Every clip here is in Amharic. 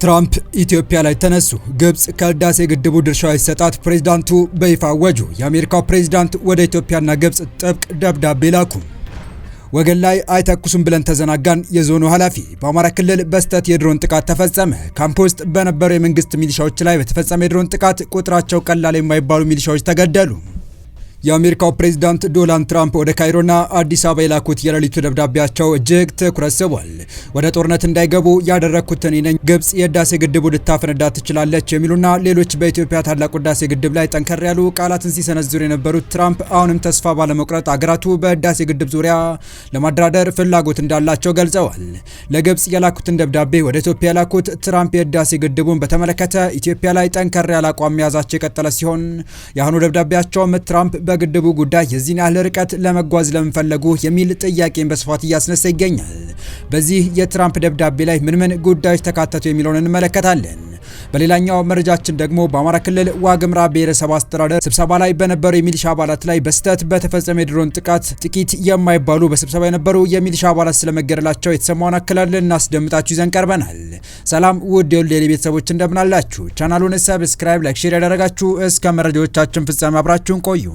ትራምፕ ኢትዮጵያ ላይ ተነሱ። ግብጽ ከህዳሴ ግድቡ ድርሻዋ ይሰጣት ፕሬዝዳንቱ በይፋ አወጁ። የአሜሪካው ፕሬዝዳንት ወደ ኢትዮጵያና ግብጽ ጥብቅ ደብዳቤ ላኩ። ወገን ላይ አይተኩሱም ብለን ተዘናጋን። የዞኑ ኃላፊ በአማራ ክልል በስተት የድሮን ጥቃት ተፈጸመ። ካምፕ ውስጥ በነበሩ የመንግስት ሚሊሻዎች ላይ በተፈጸመ የድሮን ጥቃት ቁጥራቸው ቀላል የማይባሉ ሚሊሻዎች ተገደሉ። የአሜሪካው ፕሬዝዳንት ዶናልድ ትራምፕ ወደ ካይሮና አዲስ አበባ የላኩት የሌሊቱ ደብዳቤያቸው እጅግ ትኩረት ስቧል። ወደ ጦርነት እንዳይገቡ ያደረኩት እኔ ነኝ፣ ግብጽ የህዳሴ ግድቡ ልታፈነዳ ትችላለች የሚሉና ሌሎች በኢትዮጵያ ታላቁ ህዳሴ ግድብ ላይ ጠንከር ያሉ ቃላትን ሲሰነዝሩ የነበሩት ትራምፕ አሁንም ተስፋ ባለመቁረጥ አገራቱ በህዳሴ ግድብ ዙሪያ ለማደራደር ፍላጎት እንዳላቸው ገልጸዋል። ለግብጽ የላኩትን ደብዳቤ ወደ ኢትዮጵያ የላኩት ትራምፕ የህዳሴ ግድቡን በተመለከተ ኢትዮጵያ ላይ ጠንከር ያለ አቋም መያዛቸው የቀጠለ ሲሆን የአሁኑ ደብዳቤያቸውም ትራምፕ በግድቡ ጉዳይ የዚህን ያህል ርቀት ለመጓዝ ለምንፈለጉ የሚል ጥያቄን በስፋት እያስነሳ ይገኛል። በዚህ የትራምፕ ደብዳቤ ላይ ምን ጉዳዮች ተካተቱ የሚለውን እንመለከታለን። በሌላኛው መረጃችን ደግሞ በአማራ ክልል ዋግምራ ብሔረሰብ አስተዳደር ስብሰባ ላይ በነበሩ የሚሊሻ አባላት ላይ በስተት በተፈጸመ የድሮን ጥቃት ጥቂት የማይባሉ በስብሰባ የነበሩ የሚሊሻ አባላት ስለመገደላቸው የተሰማውን አክላል እናስደምጣችሁ ይዘን ቀርበናል። ሰላም ውድ የሁሌ ቤተሰቦች እንደምናላችሁ፣ ቻናሉን ሰብስክራይብ፣ ላይክ፣ ሼር ያደረጋችሁ እስከ መረጃዎቻችን ፍጻሜ አብራችሁን ቆዩ።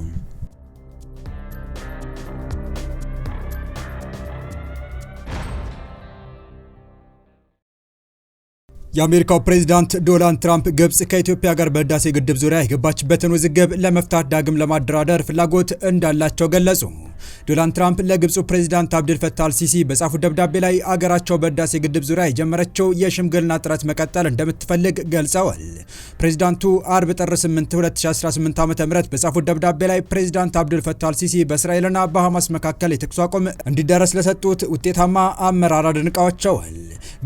የአሜሪካው ፕሬዝዳንት ዶናልድ ትራምፕ ግብጽ ከኢትዮጵያ ጋር በህዳሴ ግድብ ዙሪያ የገባችበትን ውዝግብ ለመፍታት ዳግም ለማደራደር ፍላጎት እንዳላቸው ገለጹ። ዶናልድ ትራምፕ ለግብፁ ፕሬዝዳንት አብዱል ፈታህ አልሲሲ በጻፉት ደብዳቤ ላይ አገራቸው በህዳሴ ግድብ ዙሪያ የጀመረችው የሽምግልና ጥረት መቀጠል እንደምትፈልግ ገልጸዋል። ፕሬዝዳንቱ አርብ ጥር 8 2018 ዓ.ም በጻፉት ደብዳቤ ላይ ፕሬዝዳንት አብዱል ፈታህ አልሲሲ በእስራኤልና በሐማስ መካከል የተኩስ አቁም እንዲደረስ ለሰጡት ውጤታማ አመራር አድንቀዋቸዋል።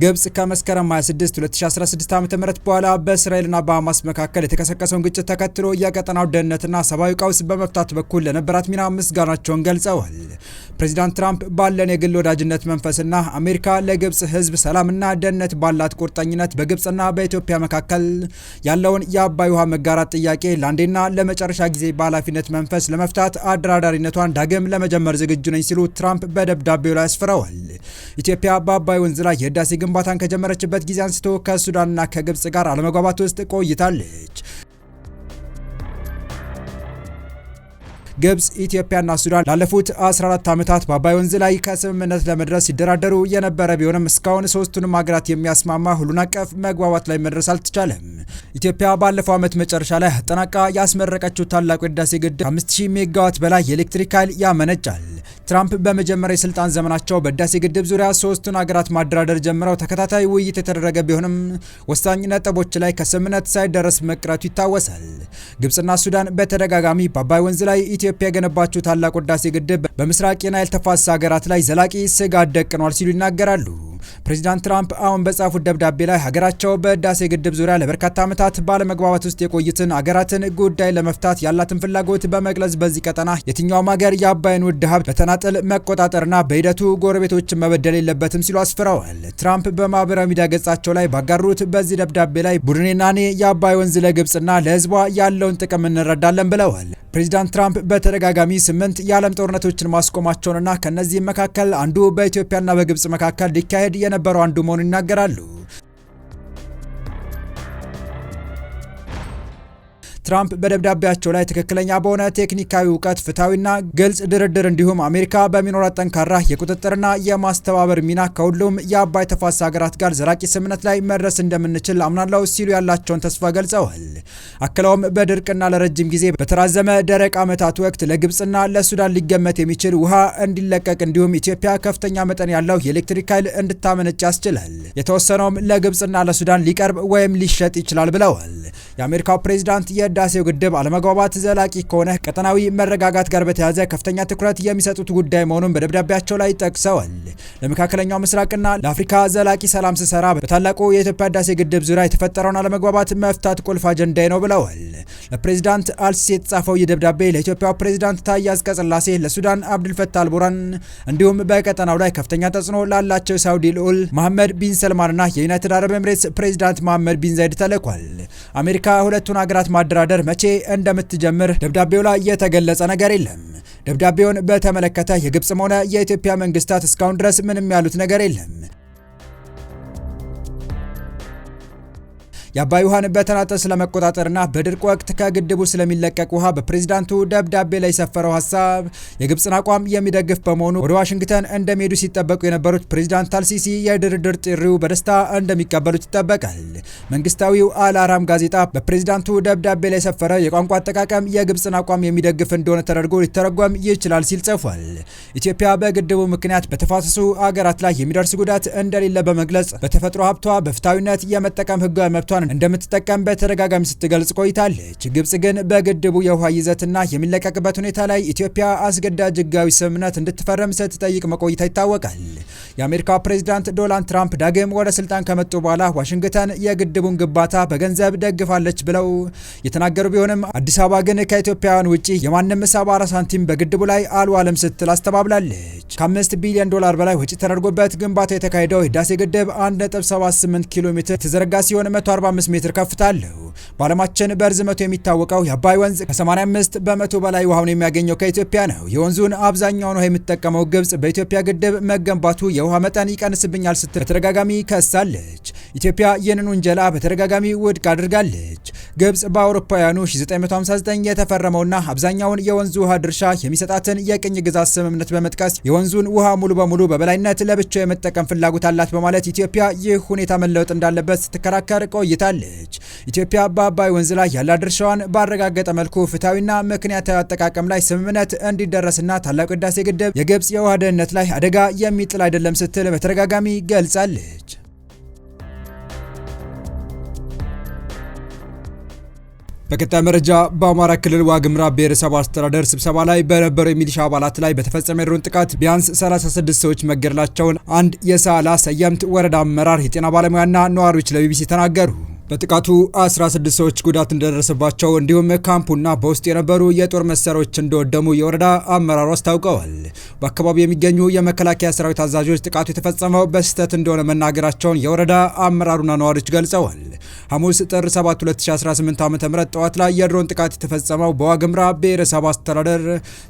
ግብጽ ከመስከረም 26 2016 ዓ.ም በኋላ በእስራኤልና በሐማስ መካከል የተቀሰቀሰውን ግጭት ተከትሎ የቀጠናው ደህንነትና ሰብአዊ ቀውስ በመፍታት በኩል ለነበራት ሚና ምስጋናቸውን ገልጸዋል። ፕሬዚዳንት ትራምፕ ባለን የግል ወዳጅነት መንፈስና አሜሪካ ለግብጽ ህዝብ ሰላምና ደህንነት ባላት ቁርጠኝነት በግብጽና በኢትዮጵያ መካከል ያለውን የአባይ ውሃ መጋራት ጥያቄ ለአንዴና ለመጨረሻ ጊዜ በኃላፊነት መንፈስ ለመፍታት አደራዳሪነቷን ዳግም ለመጀመር ዝግጁ ነኝ ሲሉ ትራምፕ በደብዳቤው ላይ አስፍረዋል። ኢትዮጵያ በአባይ ወንዝ ላይ የህዳሴ ግንባታን ከጀመረችበት ጊዜ አንስቶ ከሱዳንና ከግብጽ ጋር አለመግባባት ውስጥ ቆይታለች። ግብጽ፣ ኢትዮጵያና ሱዳን ላለፉት 14 ዓመታት በአባይ ወንዝ ላይ ከስምምነት ለመድረስ ሲደራደሩ የነበረ ቢሆንም እስካሁን ሶስቱንም ሀገራት የሚያስማማ ሁሉን አቀፍ መግባባት ላይ መድረስ አልተቻለም። ኢትዮጵያ ባለፈው ዓመት መጨረሻ ላይ አጠናቃ ያስመረቀችው ታላቁ የህዳሴ ግድብ 5000 ሜጋዋት በላይ የኤሌክትሪክ ኃይል ያመነጫል። ትራምፕ በመጀመሪያ የስልጣን ዘመናቸው በህዳሴ ግድብ ዙሪያ ሶስቱን ሀገራት ማደራደር ጀምረው ተከታታይ ውይይት የተደረገ ቢሆንም ወሳኝ ነጥቦች ላይ ከስምምነት ሳይደረስ መቅረቱ ይታወሳል። ግብጽና ሱዳን በተደጋጋሚ በአባይ ወንዝ ላይ ኢትዮጵያ የገነባችው ታላቁ ህዳሴ ግድብ በምስራቅ የናይል ተፋሰስ ሀገራት ላይ ዘላቂ ስጋት ደቅኗል ሲሉ ይናገራሉ። ፕሬዚዳንት ትራምፕ አሁን በጻፉት ደብዳቤ ላይ ሀገራቸው በህዳሴ ግድብ ዙሪያ ለበርካታ ዓመታት ባለመግባባት ውስጥ የቆዩትን ሀገራትን ጉዳይ ለመፍታት ያላትን ፍላጎት በመግለጽ በዚህ ቀጠና የትኛውም ሀገር የአባይን ውድ ሀብት በተናጠል መቆጣጠርና በሂደቱ ጎረቤቶችን መበደል የለበትም ሲሉ አስፍረዋል። ትራምፕ በማህበራዊ ሚዲያ ገጻቸው ላይ ባጋሩት በዚህ ደብዳቤ ላይ ቡድኔና እኔ የአባይ ወንዝ ለግብጽና ለህዝቧ ያለውን ጥቅም እንረዳለን ብለዋል። ፕሬዚዳንት ትራምፕ በተደጋጋሚ 8 የዓለም ጦርነቶችን ማስቆማቸውንና ከነዚህም መካከል አንዱ በኢትዮጵያና በግብጽ መካከል ሊካሄድ የነበረው አንዱ መሆኑን ይናገራሉ። ትራምፕ በደብዳቤያቸው ላይ ትክክለኛ በሆነ ቴክኒካዊ እውቀት፣ ፍትሐዊና ግልጽ ድርድር እንዲሁም አሜሪካ በሚኖራት ጠንካራ የቁጥጥርና የማስተባበር ሚና ከሁሉም የአባይ ተፋሰስ ሀገራት ጋር ዘላቂ ስምምነት ላይ መድረስ እንደምንችል አምናለሁ ሲሉ ያላቸውን ተስፋ ገልጸዋል። አክለውም በድርቅና ለረጅም ጊዜ በተራዘመ ደረቅ ዓመታት ወቅት ለግብጽና ለሱዳን ሊገመት የሚችል ውሃ እንዲለቀቅ እንዲሁም ኢትዮጵያ ከፍተኛ መጠን ያለው የኤሌክትሪክ ኃይል እንድታመነጭ ያስችላል። የተወሰነውም ለግብጽና ለሱዳን ሊቀርብ ወይም ሊሸጥ ይችላል ብለዋል። የአሜሪካው ፕሬዝዳንት የህዳሴው ግድብ አለመግባባት ዘላቂ ከሆነ ቀጠናዊ መረጋጋት ጋር በተያያዘ ከፍተኛ ትኩረት የሚሰጡት ጉዳይ መሆኑን በደብዳቤያቸው ላይ ጠቅሰዋል። ለመካከለኛው ምስራቅና ለአፍሪካ ዘላቂ ሰላም ስሰራ በታላቁ የኢትዮጵያ ህዳሴ ግድብ ዙሪያ የተፈጠረውን አለመግባባት መፍታት ቁልፍ አጀንዳዬ ነው ብለዋል። ለፕሬዝዳንት አልሲሲ የተጻፈው ይህ ደብዳቤ ለኢትዮጵያው ፕሬዝዳንት ታዬ አጽቀሥላሴ፣ ለሱዳን አብዱል ፈታህ አልቡርሃን እንዲሁም በቀጠናው ላይ ከፍተኛ ተጽዕኖ ላላቸው ሳውዲ ልዑል መሐመድ ቢን ሰልማንና የዩናይትድ አረብ ኤምሬትስ ፕሬዝዳንት መሐመድ ቢን ዛይድ ተልኳል። አሜሪካ ሁለቱን ሀገራት ማደራደር መቼ እንደምትጀምር ደብዳቤው ላይ የተገለጸ ነገር የለም። ደብዳቤውን በተመለከተ የግብጽም ሆነ የኢትዮጵያ መንግስታት እስካሁን ድረስ ምንም ያሉት ነገር የለም። የአባይ ውሃን በተናጠል ስለመቆጣጠርና በድርቅ ወቅት ከግድቡ ስለሚለቀቅ ውሃ በፕሬዝዳንቱ ደብዳቤ ላይ የሰፈረው ሀሳብ የግብፅን አቋም የሚደግፍ በመሆኑ ወደ ዋሽንግተን እንደሚሄዱ ሲጠበቁ የነበሩት ፕሬዝዳንት አልሲሲ የድርድር ጥሪው በደስታ እንደሚቀበሉት ይጠበቃል። መንግስታዊው አልአራም ጋዜጣ በፕሬዝዳንቱ ደብዳቤ ላይ የሰፈረ የቋንቋ አጠቃቀም የግብፅን አቋም የሚደግፍ እንደሆነ ተደርጎ ሊተረጎም ይችላል ሲል ጽፏል። ኢትዮጵያ በግድቡ ምክንያት በተፋሰሱ አገራት ላይ የሚደርስ ጉዳት እንደሌለ በመግለጽ በተፈጥሮ ሀብቷ በፍትሐዊነት የመጠቀም ህጋዊ መብቷን እንደምትጠቀም በተደጋጋሚ ስትገልጽ ቆይታለች። ግብጽ ግን በግድቡ የውሃ ይዘትና የሚለቀቅበት ሁኔታ ላይ ኢትዮጵያ አስገዳጅ ህጋዊ ስምምነት እንድትፈርም ስትጠይቅ መቆይታ ይታወቃል። የአሜሪካ ፕሬዝዳንት ዶናልድ ትራምፕ ዳግም ወደ ስልጣን ከመጡ በኋላ ዋሽንግተን የግድቡን ግንባታ በገንዘብ ደግፋለች ብለው የተናገሩ ቢሆንም አዲስ አበባ ግን ከኢትዮጵያውያን ውጪ የማንም 74 ሳንቲም በግድቡ ላይ አልዋለም ስትል አስተባብላለች። ከ5 ቢሊዮን ዶላር በላይ ወጪ ተደርጎበት ግንባታው የተካሄደው የህዳሴ ግድብ 1.78 ኪሎ ሜትር የተዘረጋ ሲሆን 145 ሜትር ከፍታ አለው። በዓለማችን በርዝመቱ የሚታወቀው የአባይ ወንዝ ከ85 በመቶ በላይ ውሃውን የሚያገኘው ከኢትዮጵያ ነው። የወንዙን አብዛኛውን ውሃ የምትጠቀመው ግብጽ በኢትዮጵያ ግድብ መገንባቱ የውሃ መጠን ይቀንስብኛል ስትል በተደጋጋሚ ከሳለች። ኢትዮጵያ ይህንን ውንጀላ በተደጋጋሚ ውድቅ አድርጋለች። ግብጽ በአውሮፓውያኑ 1959 የተፈረመውና አብዛኛውን የወንዙ ውሃ ድርሻ የሚሰጣትን የቅኝ ግዛት ስምምነት በመጥቀስ የወንዙን ውሃ ሙሉ በሙሉ በበላይነት ለብቻው የመጠቀም ፍላጎት አላት በማለት ኢትዮጵያ ይህ ሁኔታ መለወጥ እንዳለበት ስትከራከር ቆይታለች። ኢትዮጵያ በአባይ ወንዝ ላይ ያላት ድርሻዋን ባረጋገጠ መልኩ ፍትሐዊና ምክንያታዊ አጠቃቀም ላይ ስምምነት እንዲደረስና ታላቁ ህዳሴ ግድብ የግብጽ የውሃ ደህንነት ላይ አደጋ የሚጥል አይደለም ስትል በተደጋጋሚ ገልጻለች። በቀጣይ መረጃ በአማራ ክልል ዋግምራ ብሔረሰብ አስተዳደር ስብሰባ ላይ በነበሩ የሚሊሻ አባላት ላይ በተፈጸመ የድሮን ጥቃት ቢያንስ 36 ሰዎች መገደላቸውን አንድ የሳህላ ሰየምት ወረዳ አመራር፣ የጤና ባለሙያና ነዋሪዎች ለቢቢሲ ተናገሩ። በጥቃቱ 16 ሰዎች ጉዳት እንደደረሰባቸው እንዲሁም ካምፑና በውስጥ የነበሩ የጦር መሳሪያዎች እንደወደሙ የወረዳ አመራሩ አስታውቀዋል። በአካባቢው የሚገኙ የመከላከያ ሰራዊት አዛዦች ጥቃቱ የተፈጸመው በስህተት እንደሆነ መናገራቸውን የወረዳ አመራሩና ነዋሪዎች ገልጸዋል። ሐሙስ ጥር 7 2018 ዓ.ም ጠዋት ላይ የድሮን ጥቃት የተፈጸመው በዋግምራ ብሔረሰብ አስተዳደር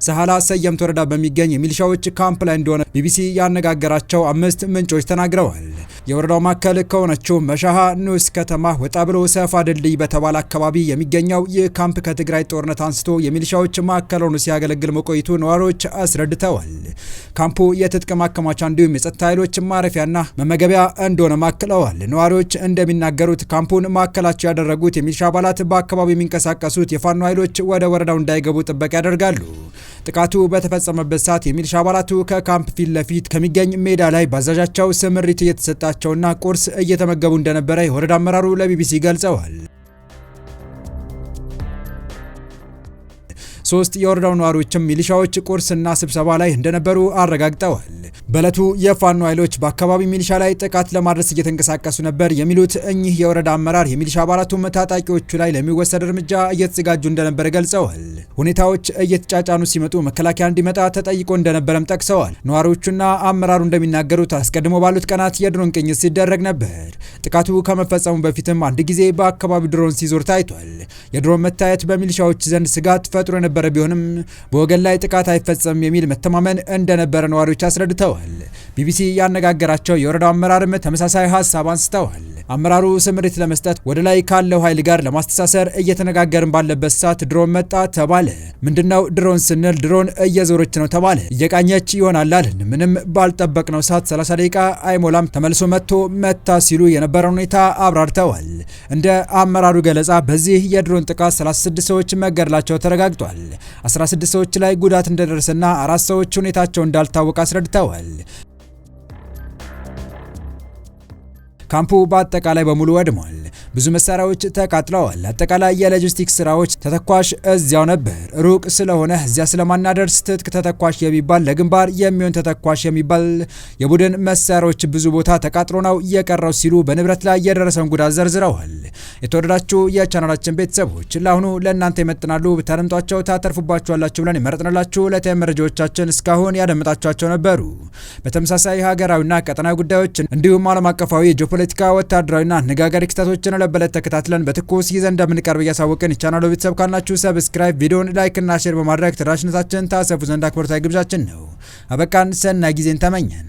ሳህላ ሰየምት ወረዳ በሚገኝ የሚሊሻዎች ካምፕ ላይ እንደሆነ ቢቢሲ ያነጋገራቸው 5 ምንጮች ተናግረዋል። የወረዳው ማዕከል ከሆነችው መሻሃ ንዑስ ከተማ ወጣ ብሎ ሰፋ ድልድይ በተባለ አካባቢ የሚገኘው ይህ ካምፕ ከትግራይ ጦርነት አንስቶ የሚሊሻዎች ማዕከል ሆኖ ሲያገለግል መቆየቱ ነዋሪዎች አስረድተዋል። ካምፑ የትጥቅ ማከማቻ እንዲሁም የጸጥታ ኃይሎች ማረፊያና መመገቢያ እንደሆነ ማክለዋል። ነዋሪዎች እንደሚናገሩት ካምፑን ማዕከላቸው ያደረጉት የሚሊሻ አባላት በአካባቢው የሚንቀሳቀሱት የፋኖ ኃይሎች ወደ ወረዳው እንዳይገቡ ጥበቃ ያደርጋሉ። ጥቃቱ በተፈጸመበት ሰዓት የሚሊሻ አባላቱ ከካምፕ ፊት ለፊት ከሚገኝ ሜዳ ላይ ባዛዣቸው ስምሪት እየተሰጣቸውና ቁርስ እየተመገቡ እንደነበረ የወረዳ አመራሩ ለቢቢሲ ገልጸዋል። 3 የወረዳው ነዋሪዎችም ሚሊሻዎች ቁርስና ስብሰባ ላይ እንደነበሩ አረጋግጠዋል። በዕለቱ የፋኖ ኃይሎች በአካባቢ ሚሊሻ ላይ ጥቃት ለማድረስ እየተንቀሳቀሱ ነበር የሚሉት እኚህ የወረዳ አመራር የሚሊሻ አባላቱም ታጣቂዎቹ ላይ ለሚወሰድ እርምጃ እየተዘጋጁ እንደነበረ ገልጸዋል። ሁኔታዎች እየተጫጫኑ ሲመጡ መከላከያ እንዲመጣ ተጠይቆ እንደነበረም ጠቅሰዋል። ነዋሪዎቹና አመራሩ እንደሚናገሩት አስቀድሞ ባሉት ቀናት የድሮን ቅኝት ሲደረግ ነበር። ጥቃቱ ከመፈጸሙ በፊትም አንድ ጊዜ በአካባቢው ድሮን ሲዞር ታይቷል። የድሮን መታየት በሚሊሻዎች ዘንድ ስጋት ፈጥሮ የነበረ ቢሆንም በወገን ላይ ጥቃት አይፈጸም የሚል መተማመን እንደነበረ ነዋሪዎች አስረድተዋል። ቢቢሲ ያነጋገራቸው የወረዳው አመራርም ተመሳሳይ ሀሳብ አንስተዋል። አመራሩ ስምሪት ለመስጠት ወደ ላይ ካለው ኃይል ጋር ለማስተሳሰር እየተነጋገርን ባለበት ሰዓት ድሮን መጣ ተባለ። ምንድነው ድሮን ስንል ድሮን እየዞረች ነው ተባለ። እየቃኘች ይሆናል አለን። ምንም ባልጠበቅነው ሰዓት 30 ደቂቃ አይሞላም ተመልሶ መታ ሲሉ የነበረውን ሁኔታ አብራርተዋል። እንደ አመራሩ ገለጻ በዚህ የድሮን ጥቃት 36 ሰዎች መገደላቸው ተረጋግጧል። 16 ሰዎች ላይ ጉዳት እንደደረሰና 4 ሰዎች ሁኔታቸው እንዳልታወቀ አስረድተዋል። ካምፑ በአጠቃላይ በሙሉ ወድሟል። ብዙ መሳሪያዎች ተቃጥለዋል። አጠቃላይ የሎጂስቲክስ ስራዎች ተተኳሽ እዚያው ነበር። ሩቅ ስለሆነ እዚያ ስለማናደርስ ትጥቅ ተተኳሽ የሚባል ለግንባር የሚሆን ተተኳሽ የሚባል የቡድን መሳሪያዎች ብዙ ቦታ ተቃጥሎ ነው የቀረው ሲሉ በንብረት ላይ የደረሰውን ጉዳት ዘርዝረዋል። የተወደዳችሁ የቻናላችን ቤተሰቦች ለአሁኑ ለእናንተ ይመጥናሉ ብታደምጧቸው ታተርፉባችኋላችሁ ብለን የመረጥንላችሁ ዕለታዊ መረጃዎቻችን እስካሁን ያደመጣችኋቸው ነበሩ። በተመሳሳይ ሀገራዊና ቀጠናዊ ጉዳዮች እንዲሁም ዓለም አቀፋዊ ፖለቲካ፣ ወታደራዊና አነጋጋሪ ክስተቶችን ለበለት ተከታትለን በትኩስ ይዘን እንደምንቀርብ እያሳወቅን የቻናሉ ቤተሰብ ካልናችሁ ሰብስክራይብ፣ ቪዲዮን ላይክ እና ሼር በማድረግ ተደራሽነታችን ታሰፉ ዘንድ አክብሮታዊ ግብዣችን ነው። አበቃን። ሰናይ ጊዜን ተመኘን።